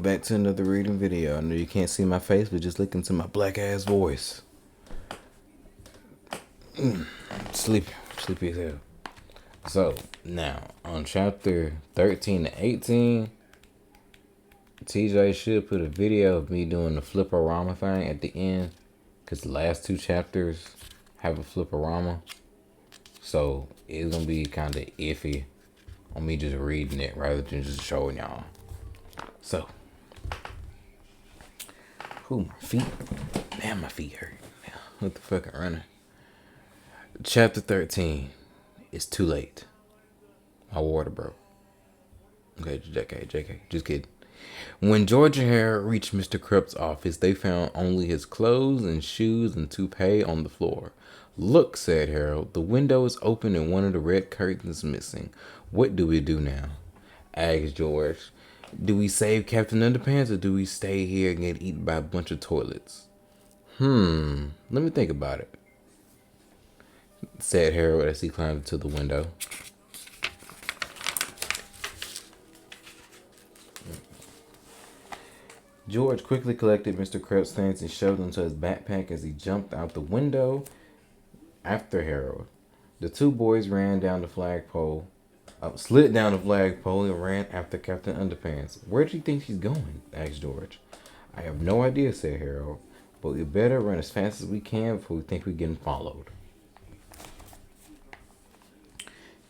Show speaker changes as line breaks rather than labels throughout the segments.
back to another reading video. I know you can't see my face, but just listen to my black ass voice. Sleepy as hell. So, now, on chapter 13 to 18, TJ should put a video of me doing the flip-o-rama thing at the end, because the last two chapters have a flip-o-rama. So, it's going to be kind of iffy on me just reading it rather than just showing y'all. So, my feet. Damn, my feet hurt. What the fuck, I'm running. Chapter 13. It's too late. My water broke. Okay, JK, just kidding. When George and Harold reached Mr. Krupp's office, they found only his clothes and shoes and toupee on the floor. Look, said Harold, the window is open and one of the red curtains is missing. What do we do now? Asked George. Do we save Captain Underpants or do we stay here and get eaten by a bunch of toilets? Let me think about it, said Harold as he climbed to the window. George quickly collected Mr. Krupp's things and shoved them into his backpack as he jumped out the window after Harold. The two boys ran down the flagpole, slid down the flagpole and ran after Captain Underpants. Where do you think she's going? Asked George. I have no idea, said Harold, but we better run as fast as we can before we think we're getting followed.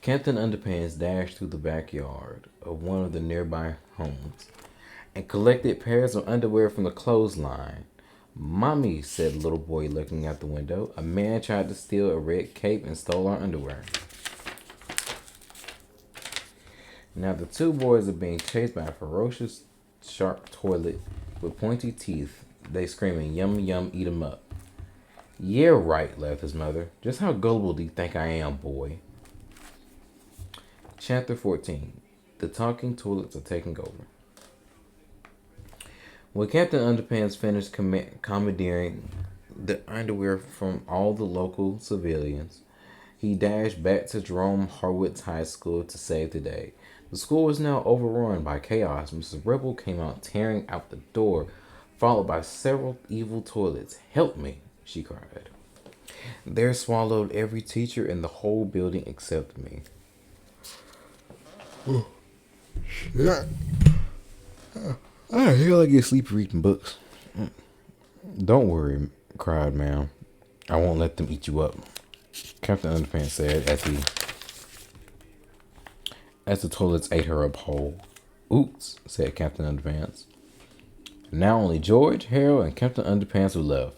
Captain Underpants dashed through the backyard of one of the nearby homes and collected pairs of underwear from the clothesline. Mommy, said the little boy looking out the window, a man tried to steal a red cape and stole our underwear. Now the two boys are being chased by a ferocious, sharp toilet with pointy teeth. They screaming, yum, yum, eat 'em up. Yeah, right, laughed his mother. Just how gullible do you think I am, boy? Chapter 14. The talking toilets are taking over. When Captain Underpants finished commandeering the underwear from all the local civilians, he dashed back to Jerome Harwood's high school to save the day. The school was now overrun by chaos. Mrs. Rebel came out tearing out the door, followed by several evil toilets. Help me, she cried. There swallowed every teacher in the whole building except me. Yeah. I feel like I get sleepy reading books. Don't worry, cried Ma'am. I won't let them eat you up, Captain Underpants said as the toilets ate her up whole. Oops, said Captain Underpants. Now only George, Harold, and Captain Underpants were left.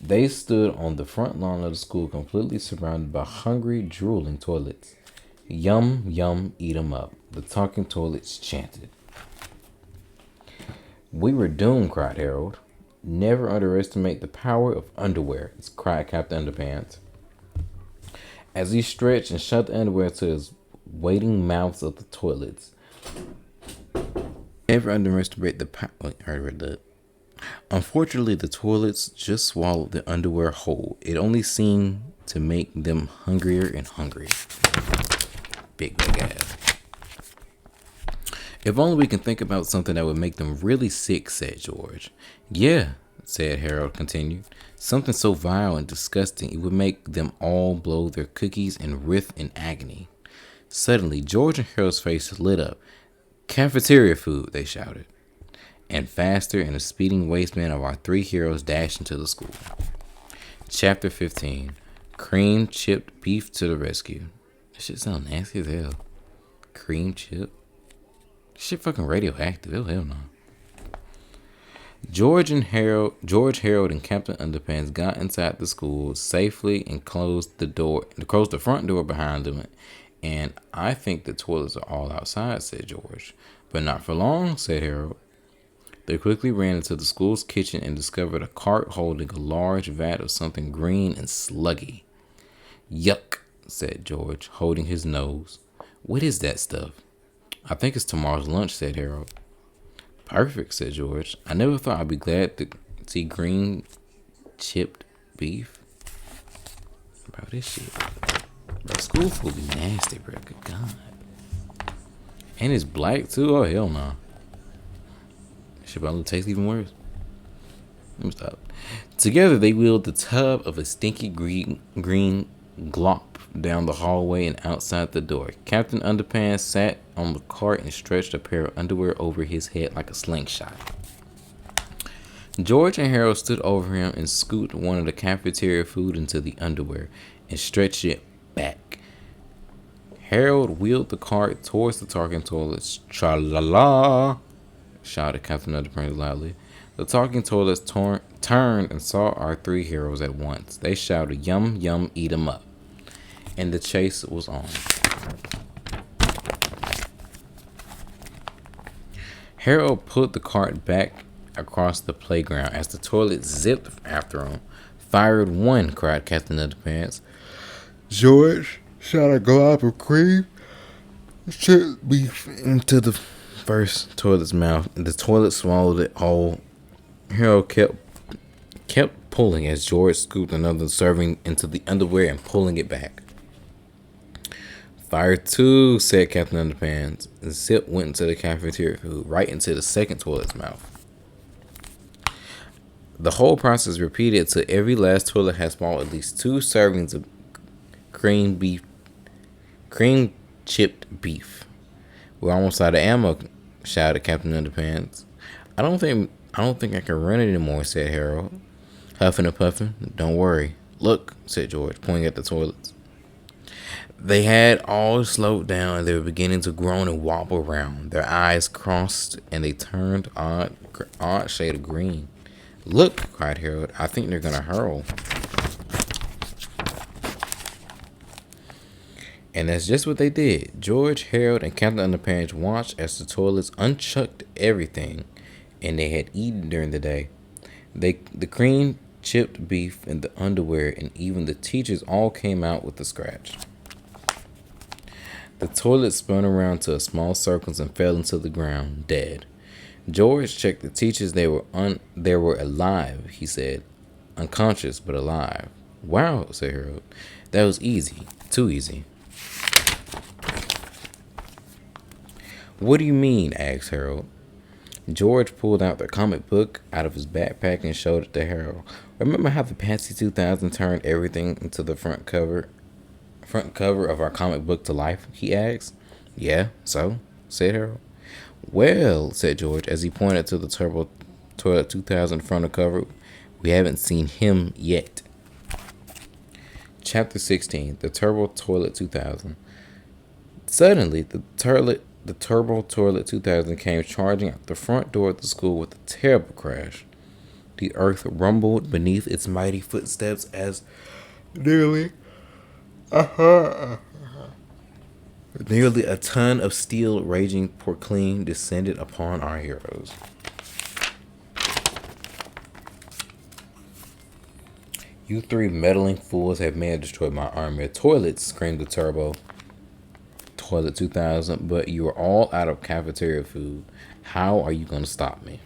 They stood on the front lawn of the school, completely surrounded by hungry, drooling toilets. Yum, yum, eat 'em up, the talking toilets chanted. We were doomed, cried Harold. Never underestimate the power of underwear, cried Captain Underpants, as he stretched and shoved the underwear to his waiting mouths of the toilets. Never underestimate the power. I read that. Unfortunately, the toilets just swallowed the underwear whole. It only seemed to make them hungrier and hungrier. Big ass. If only we can think about something that would make them really sick, said George. Yeah, said Harold, continued. Something so vile and disgusting it would make them all blow their cookies and writhe in agony. Suddenly, George and Harold's face lit up. Cafeteria food, they shouted. And faster and a speeding wasteman of our three heroes dashed into the school. Chapter 15. Cream chipped beef to the rescue. That shit sounds nasty as hell. Cream chip? Shit fucking radioactive. Oh, hell no. George, Harold, and Captain Underpants got inside the school safely and closed the front door behind them. And I think the toilets are all outside, said George. But not for long, said Harold. They quickly ran into the school's kitchen and discovered a cart holding a large vat of something green and sluggy. Yuck, said George, holding his nose. What is that stuff? I think it's tomorrow's lunch, said Harold. Perfect, said George. I never thought I'd be glad to see green chipped beef. Bro, this shit. Bro, school food be nasty, bro. Good God. And it's black, too? Oh, hell no. Should probably taste even worse. Let me stop. Together, they wheeled the tub of a stinky green glop down the hallway and outside the door. Captain Underpants sat on the cart and stretched a pair of underwear over his head like a slingshot. George and Harold stood over him and scooped one of the cafeteria food into the underwear and stretched it back. Harold wheeled the cart towards the talking toilets. Tra-la-la, shouted Captain Underpants loudly. The talking toilets turned and saw our three heroes at once. They shouted, "Yum, yum, eat 'em up." And the chase was on. Harold put the cart back across the playground as the toilet zipped after him. "Fired one," cried Captain Underpants. George shot a glob of cream chipped beef into the first toilet's mouth, and the toilet swallowed it whole. Harold kept pulling as George scooped another serving into the underwear and pulling it back. "Fire two," said Captain Underpants. The zip went into the cafeteria food, right into the second toilet's mouth. The whole process repeated till every last toilet had swallowed at least 2 servings of cream chipped beef. "We're almost out of ammo," shouted Captain Underpants. I don't think I can run it anymore," said Harold, huffing and puffing. "Don't worry. Look," said George, pointing at the toilets. They had all slowed down and they were beginning to groan and wobble around. Their eyes crossed and they turned odd shade of green. "Look," cried Harold. "I think they're gonna hurl." And that's just what they did. George, Harold, and Captain Underpants watched as the toilets unchucked everything and they had eaten during the day. The cream chipped beef and the underwear and even the teachers all came out with a scratch. The toilet spun around to a small circle and fell into the ground, dead. George checked the teachers. They were alive, he said. "Unconscious, but alive." "Wow," said Harold. "That was easy. Too easy." "What do you mean?" asked Harold. George pulled out the comic book out of his backpack and showed it to Harold. "Remember how the Patsy 2000 turned everything into the front cover of our comic book to life?" he asked. "Yeah, so?" said Harold. "Well," said George as he pointed to the Turbo Toilet 2000 front of cover, "we haven't seen him yet." Chapter 16, The Turbo Toilet 2000. Suddenly, the Turbo Toilet 2000 came charging out the front door of the school with a terrible crash. The earth rumbled beneath its mighty footsteps as nearly a ton of steel raging porcelain descended upon our heroes. "You 3 meddling fools have managed to destroy my army of toilets," screamed the Turbo Toilet 2000, "but you are all out of cafeteria food. How are you going to stop me?"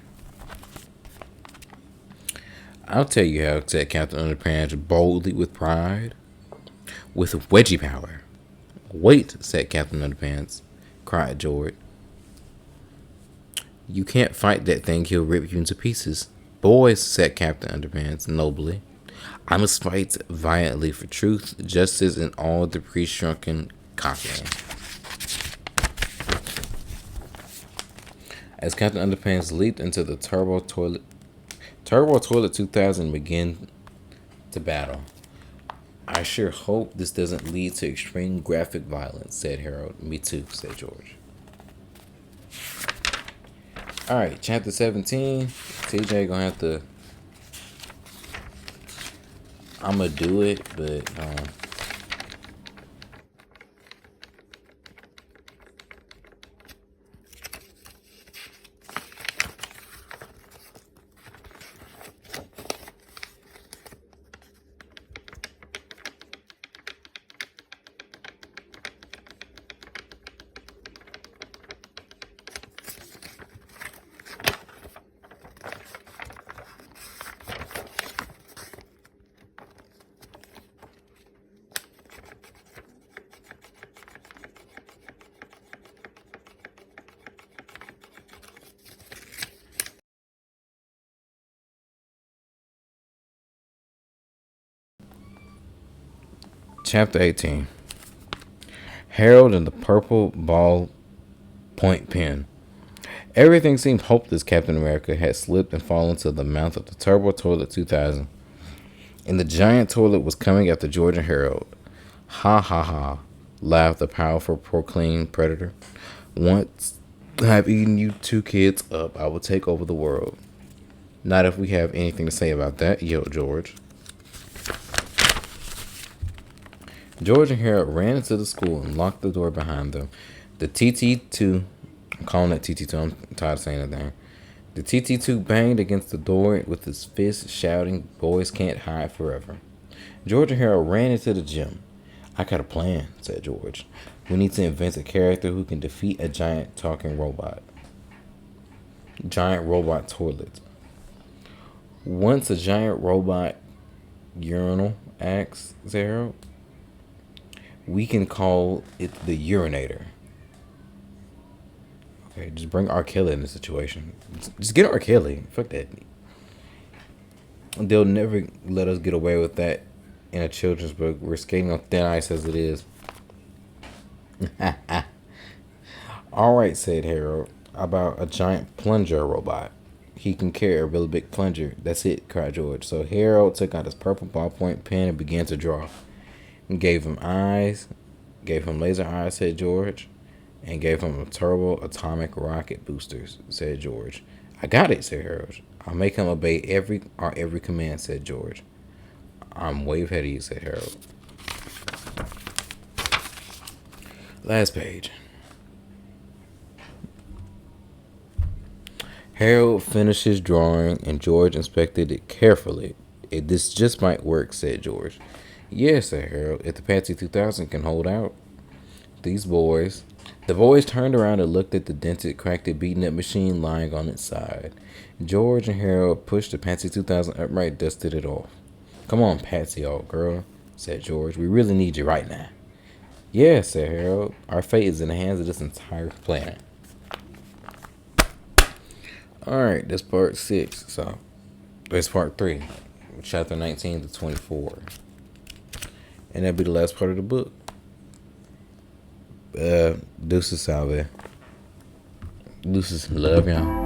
"I'll tell you how," said Captain Underpants boldly with pride. "With wedgie power." "Wait," said Captain Underpants, cried George. "You can't fight that thing. He'll rip you into pieces." "Boys," said Captain Underpants nobly, "I must fight violently for truth, justice, and all the pre-shrunken copying." As Captain Underpants leaped into the Turbo Toilet 2000 began to battle. "I sure hope this doesn't lead to extreme graphic violence," said Harold. "Me too," said George. Alright, chapter 17. TJ gonna have to... I'm gonna do it, but... Chapter 18. Harold and the purple ball point pen. Everything seemed hopeless. Captain America had slipped and fallen to the mouth of the Turbo Toilet 2000. And the giant toilet was coming after George and Harold. Ha ha ha, laughed the powerful proclaimed predator. Once I've eaten you two kids up, I will take over the world. Not if we have anything to say about that, yelled George. George and Harold ran into the school and locked the door behind them. The TT2, I'm calling it TT2, I'm tired of saying that thing. The TT2 banged against the door with his fist, shouting, "Boys can't hide forever." George and Harold ran into the gym. "I got a plan," said George. "We need to invent a character who can defeat a giant talking robot." Giant robot toilet. Once a giant robot urinal, asked Harold. "We can call it the urinator." Okay, just bring R. Kelly in the situation. Just get R. Kelly. Fuck that. They'll never let us get away with that in a children's book. We're skating on thin ice as it is. "All right," said Harold. "About a giant plunger robot. He can carry a really big plunger." "That's it," cried George. So Harold took out his purple ballpoint pen and began to draw. And gave him eyes, gave him laser eyes, said George, and gave him a turbo atomic rocket boosters, said George. "I got it," said Harold. "I'll make him obey every command," said George. "I'm way ahead of you," said Harold. Last page. Harold finished his drawing and George inspected it carefully. "This just might work," said George. "Yeah," said Harold, "if the Patsy 2000 can hold out." The boys turned around and looked at the dented, cracked, beaten up machine lying on its side. George and Harold pushed the Patsy 2000 upright, dusted it off. "Come on, Patsy, old girl," said George. "We really need you right now." "Yeah," said Harold. "Our fate is in the hands of this entire planet." Alright, that's part 6. So, that's part 3. Chapter 19 to 24. And that'll be the last part of the book. Deuces, salve. Deuces, love y'all.